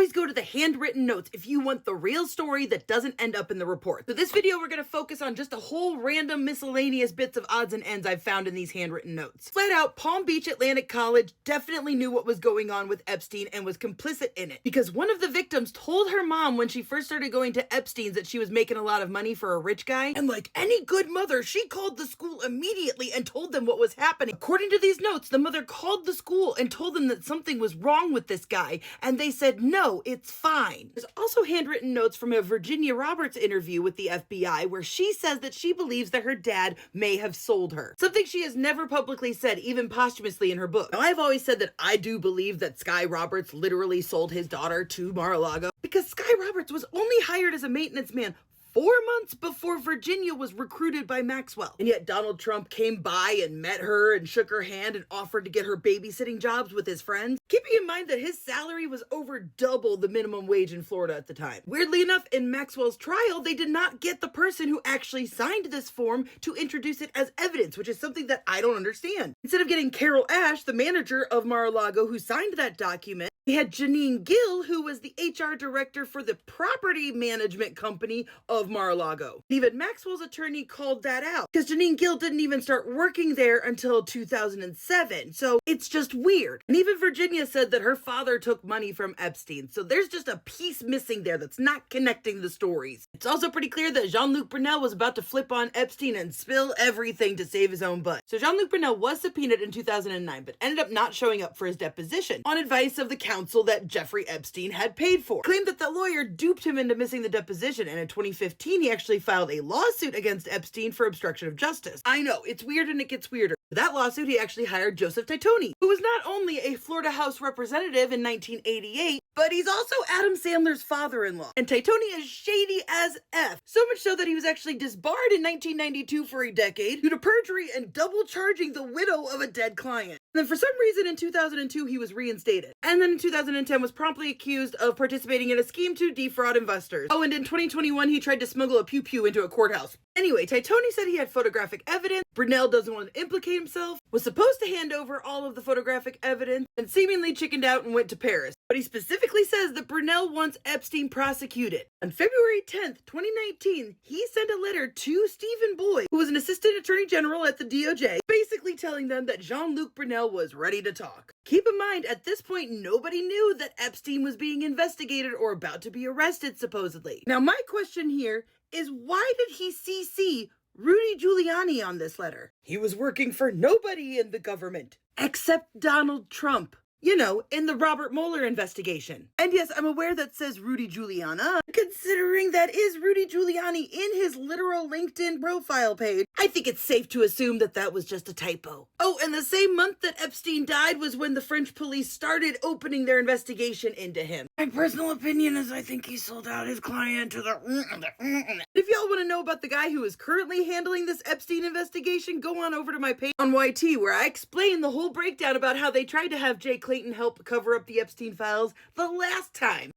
always go to the handwritten notes if you want the real story that doesn't end up in the report. So this video, we're going to focus on just a whole random miscellaneous bits of odds and ends I've found in these handwritten notes. Flat out, Palm Beach Atlantic College definitely knew what was going on with Epstein and was complicit in it, because one of the victims told her mom when she first started going to Epstein's that she was making a lot of money for a rich guy, and like any good mother, she called the school immediately and told them what was happening. According to these notes, the mother called the school and told them that something was wrong with this guy, and they said, no, it's fine. There's also handwritten notes from a Virginia Roberts interview with the FBI where she says that she believes that her dad may have sold her, something she has never publicly said, even posthumously in her book. Now, I've always said that I do believe that Sky Roberts literally sold his daughter to Mar-a-Lago, because Sky Roberts was only hired as a maintenance man 4 months before Virginia was recruited by Maxwell. And yet Donald Trump came by and met her and shook her hand and offered to get her babysitting jobs with his friends, keeping in mind that his salary was over double the minimum wage in Florida at the time. Weirdly enough, in Maxwell's trial, they did not get the person who actually signed this form to introduce it as evidence, which is something that I don't understand. Instead of getting Carol Ash, the manager of Mar-a-Lago, who signed that document, we had Janine Gill, who was the HR director for the property management company of Mar-a-Lago. Even Maxwell's attorney called that out, because Janine Gill didn't even start working there until 2007. So it's just weird. And even Virginia said that her father took money from Epstein. So there's just a piece missing there that's not connecting the stories. It's also pretty clear that Jean-Luc Brunel was about to flip on Epstein and spill everything to save his own butt. So Jean-Luc Brunel was subpoenaed in 2009, but ended up not showing up for his deposition on advice of the counsel that Jeffrey Epstein had paid for. Claimed that the lawyer duped him into missing the deposition, and in 2015 he actually filed a lawsuit against Epstein for obstruction of justice. I know, it's weird and it gets weirder. For that lawsuit, he actually hired Joseph Titone, who was not only a Florida House representative in 1988, but he's also Adam Sandler's father-in-law. And Titone is shady as F. So much so that he was actually disbarred in 1992 for a decade due to perjury and double charging the widow of a dead client. And then for some reason in 2002, he was reinstated. And then in 2010 was promptly accused of participating in a scheme to defraud investors. Oh, and in 2021, he tried to smuggle a pew-pew into a courthouse. Anyway, Titone said he had photographic evidence. Brunel doesn't want to implicate himself, was supposed to hand over all of the photographic evidence, and seemingly chickened out and went to Paris. But he specifically says that Brunel wants Epstein prosecuted. On February 10th, 2019, he sent a letter to Stephen Boyd, who was an assistant attorney general at the DOJ, basically telling them that Jean-Luc Brunel was ready to talk. Keep in mind, at this point, nobody knew that Epstein was being investigated or about to be arrested, supposedly. Now, my question here is, why did he CC Rudy Giuliani on this letter? He was working for nobody in the government except Donald Trump. You know, in the Robert Mueller investigation. And yes, I'm aware that says Rudy Giuliani, considering that is Rudy Giuliani in his literal LinkedIn profile page. I think it's safe to assume that that was just a typo. Oh, and the same month that Epstein died was when the French police started opening their investigation into him. My personal opinion is I think he sold out his client to the... If y'all want to know about the guy who is currently handling this Epstein investigation, go on over to my page on YT, where I explain the whole breakdown about how they tried to have Jay Clayton help cover up the Epstein files the last time.